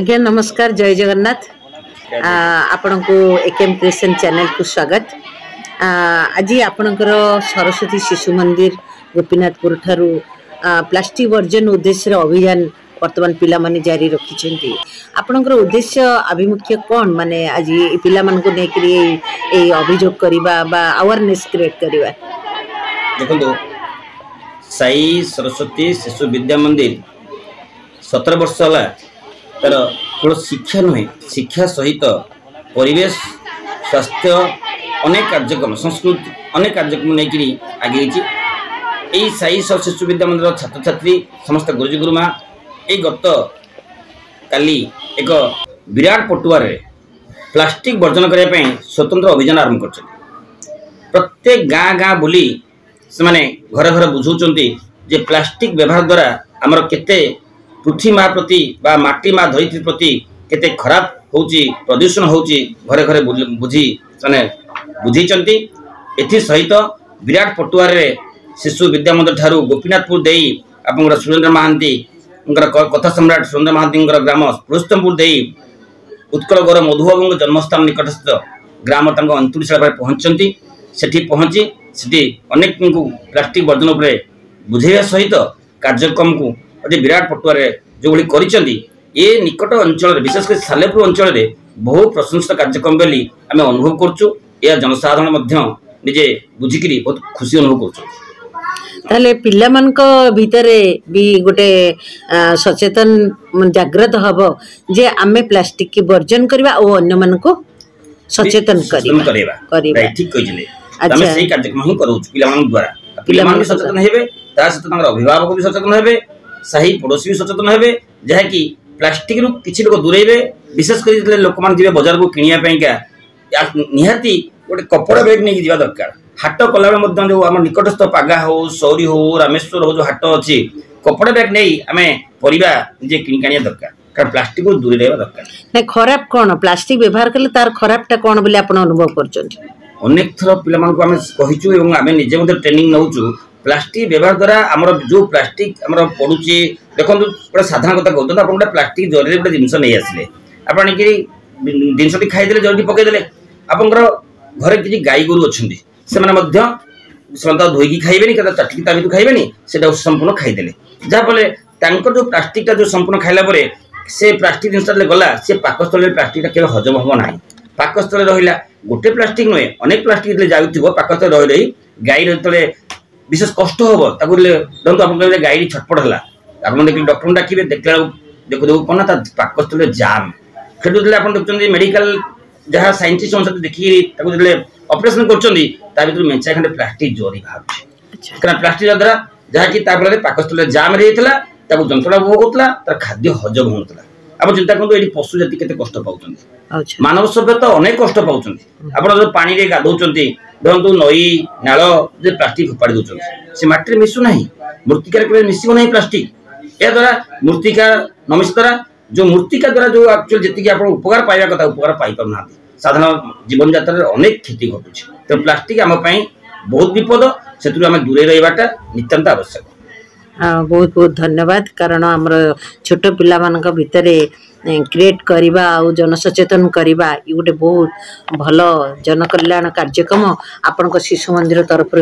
आज्ञा नमस्कार जय जगन्नाथ आपण को एकेएम क्रिएशन चैनल को स्वागत। आज आपणकर सरस्वती शिशु मंदिर गोपीनाथपुर ठारू प्लास्टिक वर्जन उद्देश्य अभियान वर्तमान पिला माने जारी रखिछन्ती। आपणकर उद्देश्य आभिमुख्य कौन माने आज पिला मान को नेकरी ए अभियोग करिबा बा अवेयरनेस क्रिएट करिबा। देखो साई सरस्वती शिशु विद्या मंदिर 17 वर्ष है तार केवल शिक्षा नुहे शिक्षा सहित परिवेश स्वास्थ्य अनेक कार्यक्रम संस्कृति अनेक कार्यक्रम नहीं आगे यही साई सरस्वती शिशु विद्या मंदिर छात्र छात्री समस्त गुरुजी गुरुमा ये गत काली एक विराट पटुआर प्लास्टिक वर्जन करने स्वतंत्र अभियान आरंभ कर प्रत्येक गाँ गाँ बुली से माने घर घर बुझाउछन्ती जे प्लास्टिक व्यवहार द्वारा आमर केते पृथ्वी माँ प्रति बा माटी माँ धरित्री प्रति केते खराब होउची प्रदूषण होउची घरे घरे बुझी माने बुझीचन्ती। एथि सहित विराट पटुआर शिशु विद्या मंदिर ठारू गोपीनाथपुर देई आपनकर सुरेंद्र महांती कथा सम्राट सुरेंद्र महांती ग्राम पुरुषोत्तमपुर देई उत्कल गौर मधुबाबू जन्मस्थान निकटस्थ ग्राम अंतुशाला पहुंचती सेठी पहुंची सेठी अनेक प्लास्टिक वर्जन उपर बुझेवा सहित कार्यक्रम को अति विराट पटुआर जो भली करिसेंती ये निकट अंचल विशेषकर सालेपुर अंचल बहु प्रशंसित कार्यक्रम बोली आम अनुभव करछु। या जनसाधारण मध्य निजे बुझिकरी बहुत खुशी अनुभव करछु। ताले पिल्ला मानक भितरे भी गोटे सचेतन जागृत हबो जे आमे प्लास्टिक की वर्जन करबा और अन्य मन को सचेतन करबा ठीक कहिले आमे सेही कार्यक्रम ही करूछु पिल्ला मान द्वारा पिल्ला मान सचेतन हेबे ता सहित तांकर अभिभावक भी सचेतन हेबे साही पड़ोसी भी सचेतन हेबे जहा कि प्लास्टिक रु किछि लोक दूरेबे विशेष कर लोक मान जिवे बाजार को किनिया पई का निहाती गोटे कपड़ा बैग नहीं जीवा दरकार हाट कला बेले जो आम निकटस्थ पागा हो सौरी हो रामेश्वर हो जो हाट अच्छी कपड़ा बैग नहीं आम परिबा निजे किणी दरकार कारण प्लास्टिक दूरी रहा दरकार ना खराब कौन प्लास्टिक व्यवहार कले तार खराबटा कौन बोले आपण अनुभव करछन्ती। अनेक थर पिला मानक आम कहिछु एवं आम निजे मते ट्रेनिंग नउछु प्लास्टिक व्यवहार द्वारा आमर जो प्लास्टिक आमर पडुची देखंतु गोटे साधारण कथा कहतो आपण गोटे प्लास्टिक जरी गोटे जिंस नहीं आसले आपण कि जिनसटी खाइदेले जरी पकईदेले आपंकर घरे किसी गाई गोरु अच्छी से धोईकी खाइबेनी क्या चाटिकी ता भर खाइबेनी से संपूर्ण खाईदे जहाँफल जो प्लास्टिक जो संपूर्ण खाइला से प्लास्टिक जिनस गला से पाकस्थल प्लास्टिक केवल हजम हम ना पाकस्थल रहा गोटे प्लास्टिक नुहे अनेक प्लास्टिक जाऊ पाकस्थल रही रही गाई जो विशेष कष्ट हम देखो आप गाई छटपट है आप देख डॉक्टर डाकिबे देखला देखो देखो कौन ना पाकस्थल जाम खेतु आप देखते मेडिकल जहाँ साइंटिस्ट अनुसार देखिए ऑपरेशन कर मेंचा खंडे प्लास्टिक जोरी बाहर कारण प्लास्टिक द्वारा जहाँकि पाकस्थल जाम रही जंत्रणा भोग होता तार खाद्य हजम होता आप चिंता करूँ ये पशु जाति केते कष्ट पाउछन्ती मानव सभ्यता अनेक कष्ट पाउछन्ती आप जो पानी रे गाधौछन्ती धरतु नई नाल जे प्लास्टिक फोपाड़ी दउछन्ती से माटी रे मिसु नाही मृत्तिका रे मिसिबो नाही प्लास्टिक या द्वारा मृत्तिका नमिस द्वारा जो मूर्तिका द्वारा जो एक्चुअल जी आप उपकार पाइबा कथा उपकार पाई पाना साधारण जीवन यात्रा अनेक क्षति घटुଛି तो प्लास्टिक आम बहुत विपद से दूरे रहीबाटा नितांत आवश्यक। बहुत बहुत धन्यवाद कारण आमर छोट पिला मानक भितरे क्रिएट करवा आउ जनसचेतन करवा ये गोटे बहुत भल जनकल्याण कार्यक्रम आपण शिशु मंदिर तरफ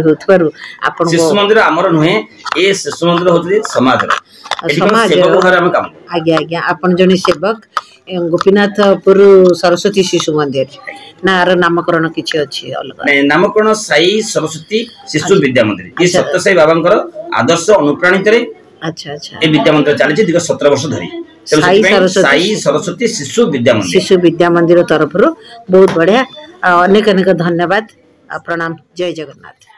शिशु मंदिर आमर नुहे ए शिशु मंदिर होती समाज आज्ञा आज्ञा आपण जने सेवक गोपीनाथपुर सरस्वती शिशु मंदिर ना नामकरण किछि अछि अलग नामकरण साई सरस्वती शिशु विद्या मंदिर ये सत्य साई बाबा आदर्श अनुप्राणित रे अच्छा अच्छा ए विद्या मंदिर चली दीर्घ 17 वर्ष धरी साई सरस्वती शिशु विद्या मंदिर तरफ बहुत बढ़िया अनेक अनेक धन्यवाद प्रणाम जय जगन्नाथ।